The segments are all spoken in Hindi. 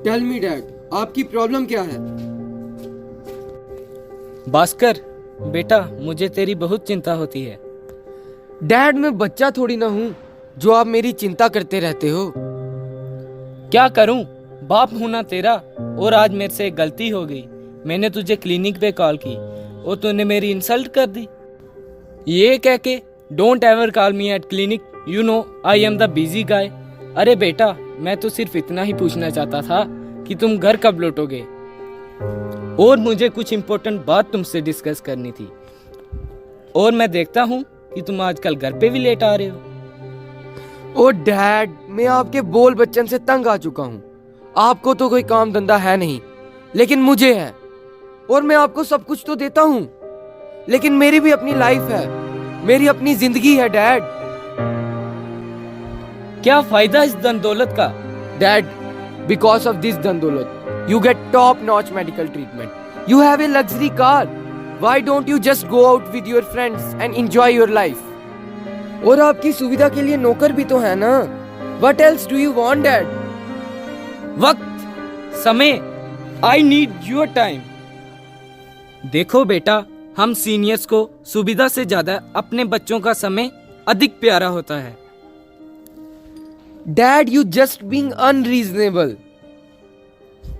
टेल मी डैड, आपकी प्रॉब्लम क्या है? भास्कर बेटा, मुझे तेरी बहुत चिंता होती है। डैड, मैं बच्चा थोड़ी ना हूँ जो आप मेरी चिंता करते रहते हो। क्या करूं, बाप हूं ना तेरा। और आज मेरे से एक गलती हो गई। मैंने तुझे क्लिनिक पे कॉल की और तूने मेरी इंसल्ट कर दी। ये कह के don't ever call me at clinic, you know I am the busy guy. अरे बेटा, मैं तो सिर्फ इतना ही पूछना चाहता था कि तुम घर कब लौटोगे, और मुझे कुछ इम्पोर्टेंट बात तुमसे डिस्कस करनी थी। और मैं देखता हूँ कि तुम आजकल घर पे भी लेट आ रहे हो। ओ डैड, मैं आपके बोल बच्चन से तंग आ चुका हूँ। आपको तो कोई काम धंधा है नहीं, लेकिन मुझे है। और मैं आपको सब कुछ तो देता हूँ, लेकिन मेरी भी अपनी लाइफ है, मेरी अपनी जिंदगी है डैड। क्या फायदा इस धन दौलत का? डैड, बिकॉज ऑफ दिस धन दौलत you get top notch medical treatment, you have a luxury car, why don't you just go out with your friends and enjoy your life? और आपकी सुविधा के लिए नौकर भी तो है ना। What else do you want dad? वक्त, समय, आई नीड योर टाइम। देखो बेटा, हम सीनियर्स को सुविधा से ज्यादा अपने बच्चों का समय अधिक प्यारा होता है। Dad, you just being unreasonable.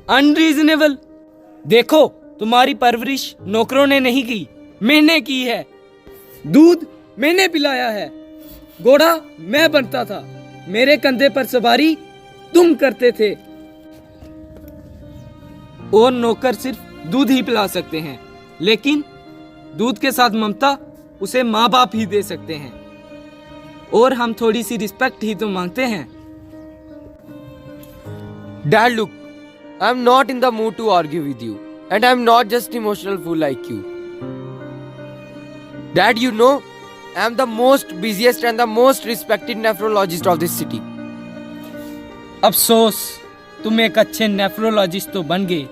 Unreasonable? देखो, तुम्हारी परवरिश नौकरों ने नहीं की, मैंने की है। दूध मैंने पिलाया है, घोड़ा मैं बनता था, मेरे कंधे पर सवारी तुम करते थे। और नौकर सिर्फ दूध ही पिला सकते हैं, लेकिन दूध के साथ ममता उसे माँ बाप ही दे सकते हैं। और हम थोड़ी सी रिस्पेक्ट ही तो मांगते हैं। Dad, look, I'm not in the mood to argue with you, and I'm not just emotional fool like you. Dad, you know, I'm the most busiest and the most respected nephrologist of this city. अफसोस, तुम एक अच्छे नेफ्रोलॉजिस्ट तो बन गए,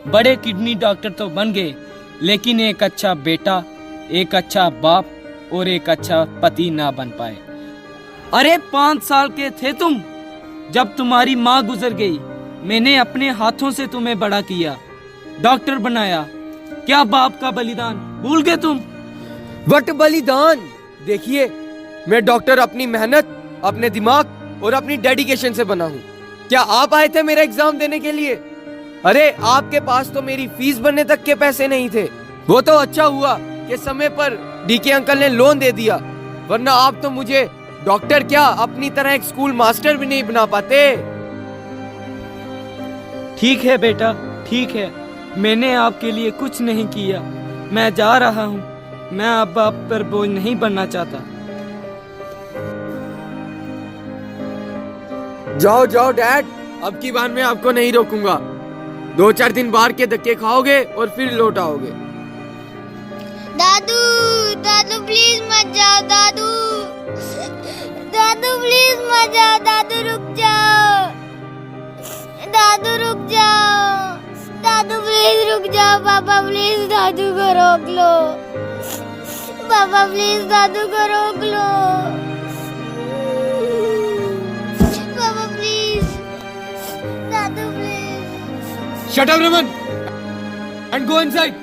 बड़े किडनी डॉक्टर तो बन गए, लेकिन एक अच्छा बेटा, एक अच्छा बाप और एक अच्छा पति ना बन पाए। अरे 5 साल के थे तुम जब तुम्हारी माँ गुजर गई। मैंने अपने हाथों से तुम्हें बड़ा किया, डॉक्टर बनाया। क्या बाप का बलिदान भूल गए तुम? What बलिदान? देखिए, मैं डॉक्टर अपनी मेहनत, अपने दिमाग और अपनी डेडिकेशन से बना हूँ। क्या आप आए थे मेरा एग्जाम देने के लिए? अरे आपके पास तो मेरी फीस भरने तक के पैसे नहीं थे। वो तो अच्छा हुआ कि समय पर डीके अंकल ने लोन दे दिया, वरना आप तो मुझे डॉक्टर क्या, अपनी तरह एक स्कूल मास्टर भी नहीं बना पाते। ठीक है बेटा, ठीक है, मैंने आपके लिए कुछ नहीं किया। मैं जा रहा हूँ, मैं अब आप पर बोझ नहीं बनना चाहता। जाओ जाओ डैड, अब की बार मैं आपको नहीं रोकूंगा। 2-4 दिन बाहर के धक्के खाओगे और फिर लौट आओगे। दादू, दादू प्लीज मत जाओ दादू। दादू प्लीज मत जाओ दादू, रुक जाओ दादू, रुक जाओ दादू, प्लीज रुक जाओ। पापा प्लीज दादू को रोक लो, पापा प्लीज दादू को रोक लो, पापा प्लीज, दादू please. Shut up Raman and go inside.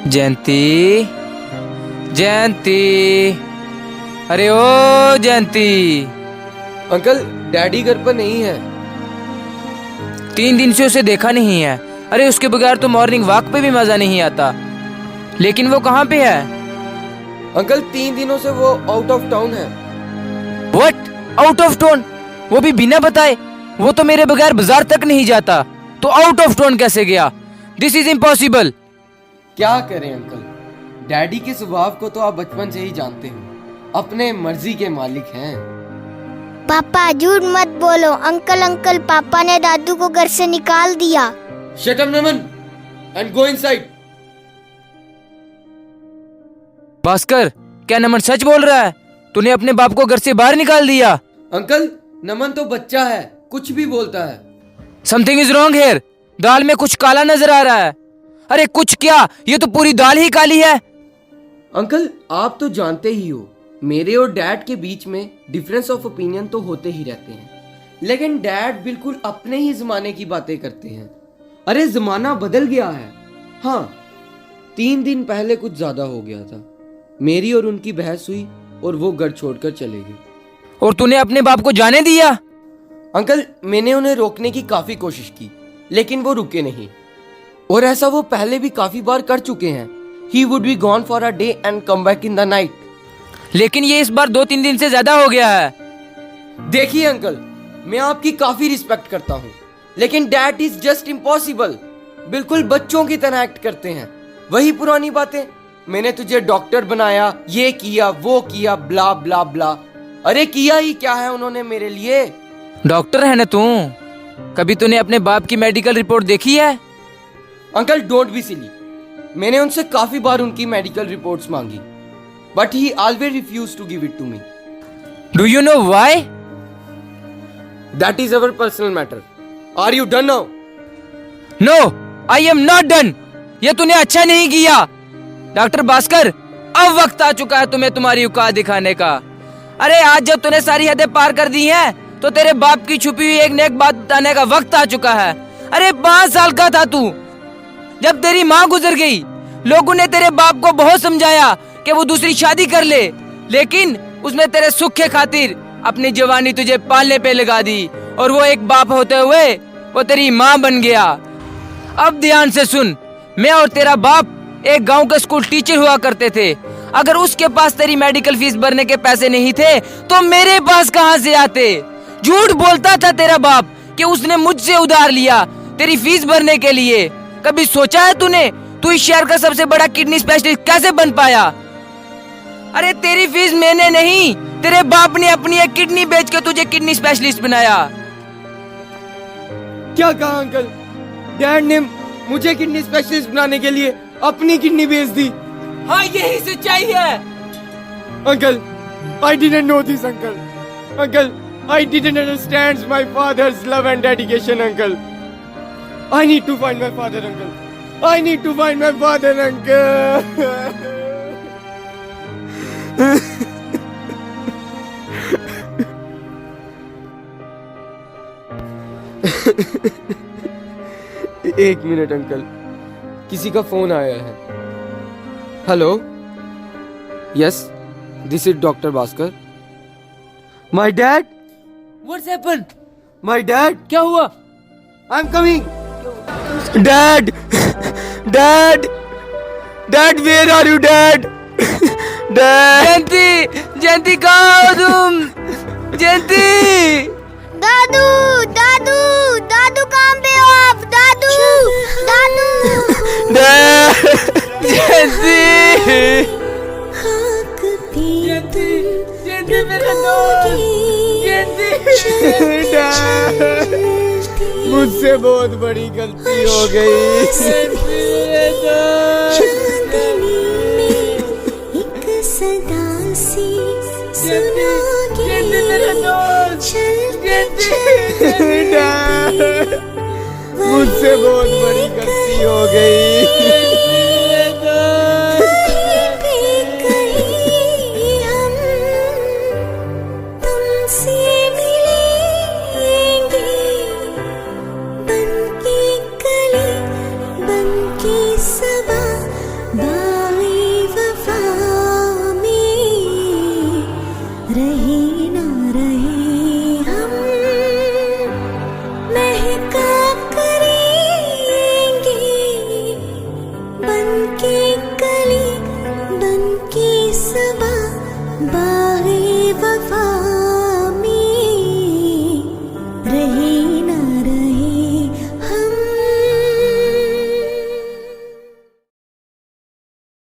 Jayanti, Jayanti, अरे ओ जयंती। अंकल, डैडी घर पर नहीं है। 3 दिन से उसे देखा नहीं है। अरे उसके बगैर तो मॉर्निंग वॉक पे भी मजा नहीं आता। लेकिन वो कहाँ पे है? अंकल, 3 दिनों से वो आउट ऑफ टाउन है। व्हाट? Out of town? वो भी बिना बताए? वो तो मेरे बगैर बाजार तक नहीं जाता, तो आउट ऑफ टाउन कैसे गया? This is impossible. क्या करें अंकल, डैडी के स्वभाव को तो आप बचपन से ही जानते हो, अपने मर्जी के मालिक हैं। पापा झूठ मत बोलो। अंकल अंकल, पापा ने दादू को घर से निकाल दिया। Shut up Naman and go inside. Bhaskar, क्या नमन सच बोल रहा है? तूने अपने बाप को घर से बाहर निकाल दिया? अंकल, नमन तो बच्चा है, कुछ भी बोलता है। Something is wrong here. दाल में कुछ काला नजर आ रहा है। अरे कुछ क्या, ये तो पूरी दाल ही काली है। अंकल आप तो जानते ही हो मेरे और डैड के बीच में डिफरेंस ऑफ ओपिनियन तो होते ही रहते हैं, लेकिन डैड बिल्कुल अपने ही जमाने की बातें करते हैं। अरे जमाना बदल गया है। हाँ 3 दिन पहले कुछ ज्यादा हो गया था। मेरी और उनकी बहस हुई और वो घर छोड़कर चले गए। और तूने अपने बाप को जाने दिया? अंकल मैंने उन्हें रोकने की काफी कोशिश की लेकिन वो रुके नहीं, और ऐसा वो पहले भी काफी बार कर चुके हैं। He would be gone for a day and come back in the night. लेकिन ये इस बार 2-3 दिन से ज्यादा हो गया है। देखिए अंकल मैं आपकी काफी रिस्पेक्ट करता हूँ, लेकिन डैड इज जस्ट इम्पॉसिबल। बिल्कुल बच्चों की तरह एक्ट करते हैं, वही पुरानी बातें। मैंने तुझे डॉक्टर बनाया, ये किया वो किया, ब्ला ब्ला ब्ला। अरे किया ही क्या है उन्होंने मेरे लिए। डॉक्टर है ना तू, कभी तूने अपने बाप की मेडिकल रिपोर्ट देखी है? Uncle don't be silly. मैंने उनसे काफी बार उनकी मेडिकल रिपोर्ट्स मांगी, but he always refuse to give it to me. Do you know why? That is our personal matter. Are you done now? No, I am not done. ये तूने अच्छा नहीं किया। डॉक्टर भास्कर, अब वक्त आ चुका है तुम्हें तुम्हारी औकात दिखाने का। अरे आज जब तूने सारी हदें पार कर दी हैं, तो तेरे बाप की छुपी हुई एक नेक बात बताने का वक्त आ चुका है। अरे 5 साल का था तू जब तेरी माँ गुजर गई। लोगों ने तेरे बाप को बहुत समझाया कि वो दूसरी शादी कर ले, लेकिन उसने तेरे सुख के खातिर अपनी जवानी तुझे पालने पे लगा दी, और वो एक बाप होते हुए वो तेरी माँ बन गया। अब ध्यान से सुन, मैं और तेरा बाप एक गांव के स्कूल टीचर हुआ करते थे। अगर उसके पास तेरी मेडिकल फीस भरने के पैसे नहीं थे तो मेरे पास कहां से आते? झूठ बोलता था तेरा बाप कि उसने मुझसे उधार लिया तेरी फीस भरने के लिए। कभी सोचा है तूने तू इस शहर का सबसे बड़ा किडनी स्पेशलिस्ट कैसे बन पाया? अरे तेरी फीस मैंने नहीं, तेरे बाप ने अपनी एक किडनी बेच के तुझे किडनी स्पेशलिस्ट बनाया। क्या कहा अंकल? डैड ने मुझे किडनी स्पेशलिस्ट बनाने के लिए अपनी किडनी बेच दी। हाँ यही सच्चाई है। Uncle, I didn't know this, uncle. Uncle, I didn't understand my father's love and dedication, uncle. I need to find my father, uncle. I need to find my father, uncle. एक मिनट अंकल, किसी का फोन आया है। Hello, yes, this is doctor Bhaskar. My dad, What's happened? My dad, क्या हुआ? I am coming. Dad, dad, dad, where are you dad? Dad, Jayanti, Jayanti कहाँ हो तुम? जयंती, दादू दादू दादू कहाँ पे हो आप? दादू दादू डैड, जयंती, जयंती जयंती मेरा दोस्त, जयंती। डैड, मुझसे बहुत बड़ी गलती हो गई। एक सदा सी डैड, मुझसे बहुत बड़ी गलती हो गई। रहे ना रहे हम महका